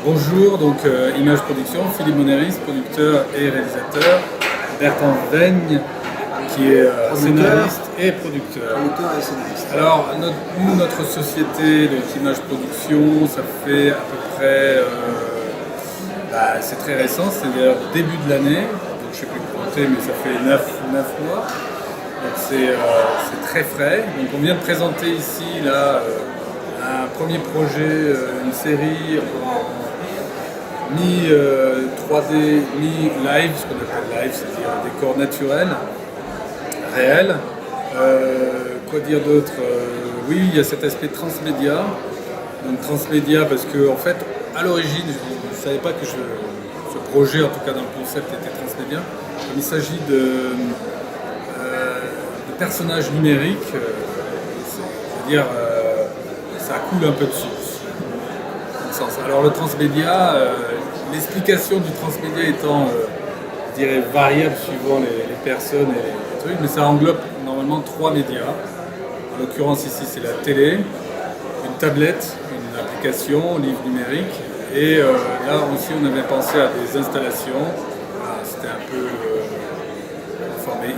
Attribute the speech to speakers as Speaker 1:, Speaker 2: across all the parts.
Speaker 1: Bonjour, donc Image Production, Philippe Moneris, producteur et réalisateur, Bertrand Veigne, qui est scénariste et producteur. Alors, notre société, donc Image Production, ça fait à peu près, c'est très récent, c'est d'ailleurs début de l'année, donc je ne sais plus compter, mais ça fait 9 mois, donc c'est très frais. Donc on vient de présenter ici là, un premier projet, une série mi-3D, mi-live, ce qu'on appelle live, c'est-à-dire un décor naturel, réel. Quoi dire d'autre? Oui, il y a cet aspect transmédia. Donc transmédia parce que, en fait, à l'origine, je ne savais pas que ce projet, en tout cas dans le concept, était transmédia. Il s'agit de personnages numériques, c'est-à-dire ça coule un peu de source. Alors le transmédia, l'explication du transmédia étant, je dirais, variable suivant les personnes et les trucs, mais ça englobe normalement 3 médias. En l'occurrence ici c'est la télé, une tablette, une application, un livre numérique, et là aussi on avait pensé à des installations. C'était un peu formé.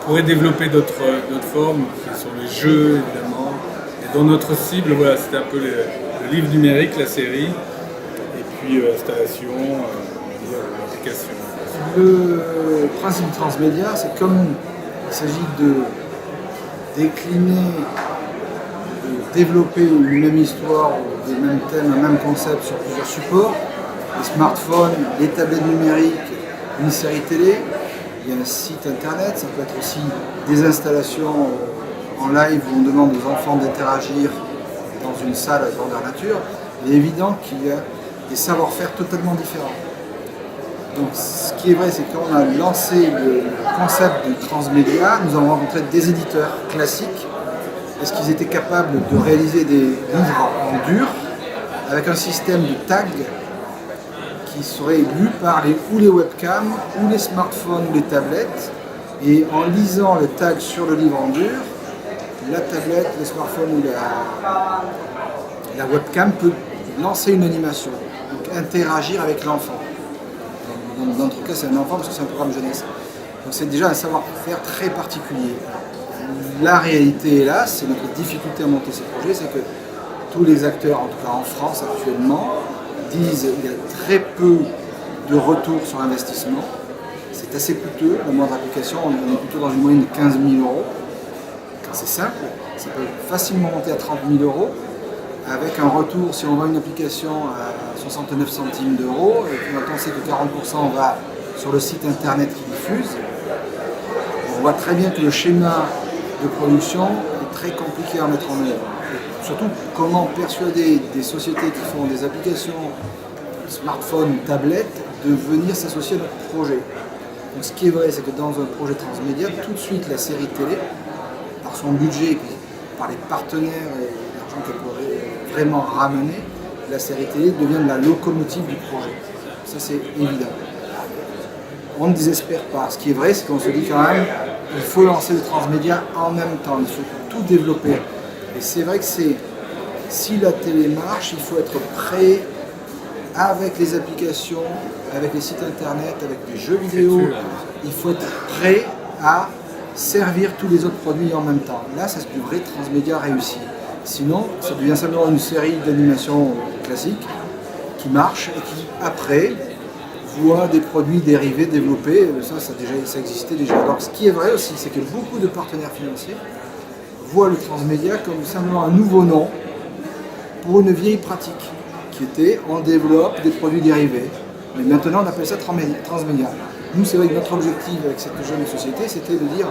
Speaker 1: On pourrait développer d'autres formes qui sont les jeux évidemment. Et dans notre cible, voilà, c'était un peu le livre numérique, la série, et puis installation, application.
Speaker 2: Le principe transmédia, c'est comme il s'agit de décliner, de développer une même histoire, ou des mêmes thèmes, un même concept sur plusieurs supports, les smartphones, les tablettes numériques, une série télé, il y a un site internet, ça peut être aussi des installations en live où on demande aux enfants d'interagir dans une salle à grandeur nature. Il est évident qu'il y a des savoir-faire totalement différents. Donc ce qui est vrai, c'est que quand on a lancé le concept de transmédia, nous avons rencontré des éditeurs classiques. Est-ce qu'ils étaient capables de réaliser des livres en dur avec un système de tags qui serait lu par ou les webcams, ou les smartphones, ou les tablettes, et en lisant le tag sur le livre en dur, la tablette, le smartphone ou la webcam peut lancer une animation, donc interagir avec l'enfant. Dans notre cas, c'est un enfant parce que c'est un programme jeunesse. Donc c'est déjà un savoir-faire très particulier. La réalité est là, c'est notre difficulté à monter ces projets, c'est que tous les acteurs, en tout cas en France actuellement, disent qu'il y a très peu de retour sur investissement. C'est assez coûteux, la moindre application, on est plutôt dans une moyenne de 15 000 €. Quand c'est simple, ça peut facilement monter à 30 000 €, avec un retour, si on vend une application à 69 centimes d'euros, et quand on sait que 40% va sur le site internet qui diffuse, on voit très bien que le schéma de production est très compliqué à mettre en œuvre. Et surtout, comment persuader des sociétés qui font des applications, smartphones, tablettes, de venir s'associer à notre projet. Donc ce qui est vrai, c'est que dans un projet transmédia, tout de suite la série télé, par son budget, et par les partenaires et l'argent qu'elle pourrait vraiment ramener, la série télé devient la locomotive du projet. Ça c'est évident. On ne désespère pas. Ce qui est vrai, c'est qu'on se dit quand même, il faut lancer le transmédia en même temps, il faut tout développer. Et c'est vrai que si la télé marche, il faut être prêt avec les applications, avec les sites internet, avec les jeux vidéo. Il faut être prêt à servir tous les autres produits en même temps. Là, c'est du vrai transmédia réussi. Sinon, ça devient simplement une série d'animations classiques qui marche et qui, après, voit des produits dérivés développés. Ça existait déjà. Donc, ce qui est vrai aussi, c'est que beaucoup de partenaires financiers voient le transmédia comme simplement un nouveau nom pour une vieille pratique qui était on développe des produits dérivés. Mais maintenant, on appelle ça transmédia. Nous, c'est vrai que notre objectif avec cette jeune société, c'était de dire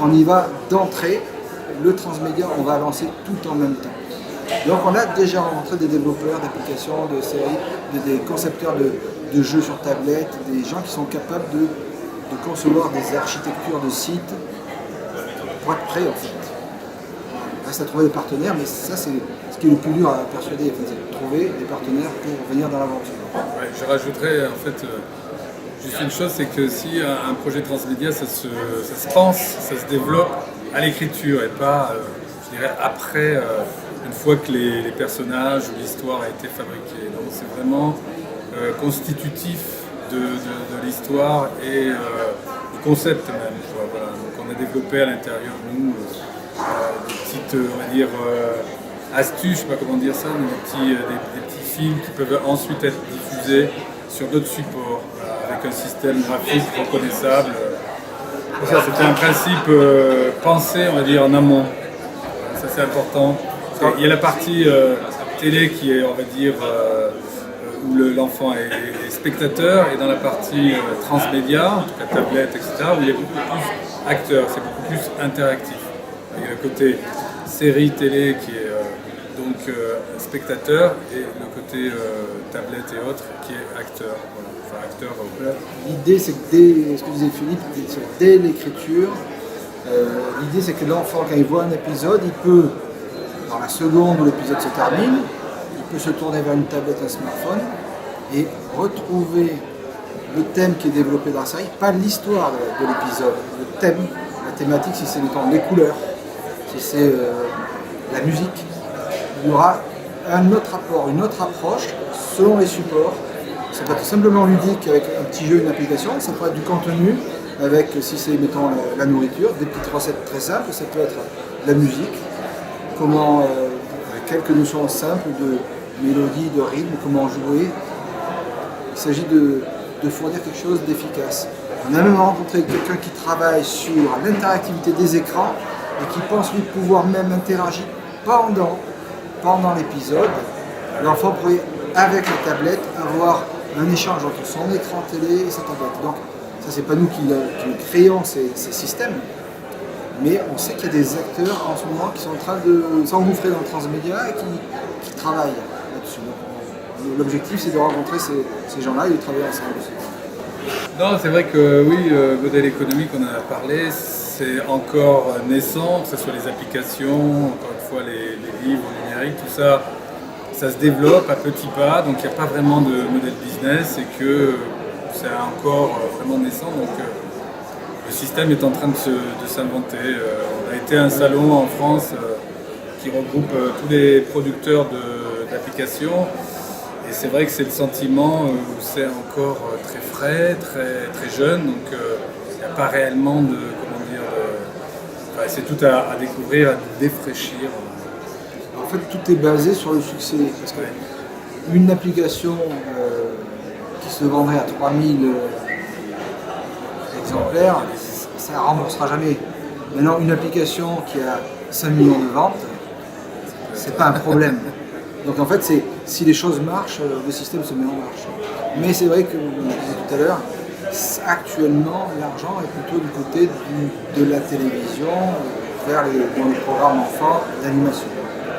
Speaker 2: on y va d'entrée, le transmédia, on va lancer tout en même temps. Donc on a déjà rencontré des développeurs d'applications, de séries, des concepteurs de jeux sur tablette, des gens qui sont capables de concevoir des architectures de sites pour être prêts en fait. Il reste à trouver des partenaires, mais ça c'est ce qui est le plus dur à persuader, c'est de trouver des partenaires pour venir dans l'aventure.
Speaker 1: Ouais, je rajouterais en fait juste une chose, c'est que si un projet transmédia, ça se pense, ça se développe à l'écriture et pas, je dirais, après une fois que les personnages ou l'histoire a été fabriquée. Donc c'est vraiment constitutif de l'histoire et du concept même. Voilà. Donc on a développé à l'intérieur de nous des petites, on va dire, astuces, je ne sais pas comment dire ça, mais des petits films qui peuvent ensuite être diffusés sur d'autres supports, avec un système graphique reconnaissable. C'était un principe pensé, on va dire, en amont. Ça c'est important. Il y a la partie télé qui est, on va dire, où l'enfant est spectateur, et dans la partie transmédia, en tout cas tablette, etc., où il y a beaucoup plus acteurs, c'est beaucoup plus interactif. Il y a le côté série télé qui est donc spectateur, et le côté tablette et autres qui est acteur. Voilà. Enfin, acteur.
Speaker 2: Voilà. L'idée, c'est que dès, ce que disait Philippe, dès l'écriture, l'idée c'est que l'enfant, quand il voit un épisode, il peut, dans la seconde où l'épisode se termine, il peut se tourner vers une tablette, un smartphone, et retrouver le thème qui est développé dans la série, pas l'histoire de l'épisode, le thème, la thématique, si c'est les couleurs, si c'est la musique. Il y aura un autre apport, une autre approche selon les supports. Ça peut être simplement ludique avec un petit jeu, une application, ça peut être du contenu avec, si c'est, mettons, la nourriture, des petites recettes très simples, ça peut être de la musique, comment, avec quelques notions simples de mélodie, de rythme, comment jouer. Il s'agit de fournir quelque chose d'efficace. On a même rencontré quelqu'un qui travaille sur l'interactivité des écrans et qui pense lui pouvoir même interagir pendant l'épisode. L'enfant pourrait, avec la tablette, avoir un échange entre son écran télé et sa tablette. Donc, ça, c'est pas nous qui créons ces systèmes, mais on sait qu'il y a des acteurs en ce moment qui sont en train de s'engouffrer dans le transmédia et qui travaillent là-dessus. L'objectif, c'est de rencontrer ces gens-là et de travailler ensemble aussi.
Speaker 1: Non, c'est vrai que oui, modèle économique, on en a parlé, c'est encore naissant, que ce soit les applications, encore une fois les livres numériques, tout ça, ça se développe à petits pas, donc il n'y a pas vraiment de modèle business et que c'est encore vraiment naissant. Donc le système est en train de s'inventer. On a été à un salon en France qui regroupe tous les producteurs d'applications. Et c'est vrai que c'est le sentiment où c'est encore très frais, très jeune, donc il n'y a pas réellement de, comment dire, enfin, c'est tout à découvrir, à défraîchir.
Speaker 2: En fait, tout est basé sur le succès, parce qu'une application qui se vendrait à 3000 exemplaires, ça ne remboursera jamais. Maintenant, une application qui a 5 millions de ventes, c'est pas un problème. Donc en fait, si les choses marchent, le système se met en marche. Mais c'est vrai que, comme je disais tout à l'heure, actuellement, l'argent est plutôt du côté de la télévision, vers les programmes enfants d'animation.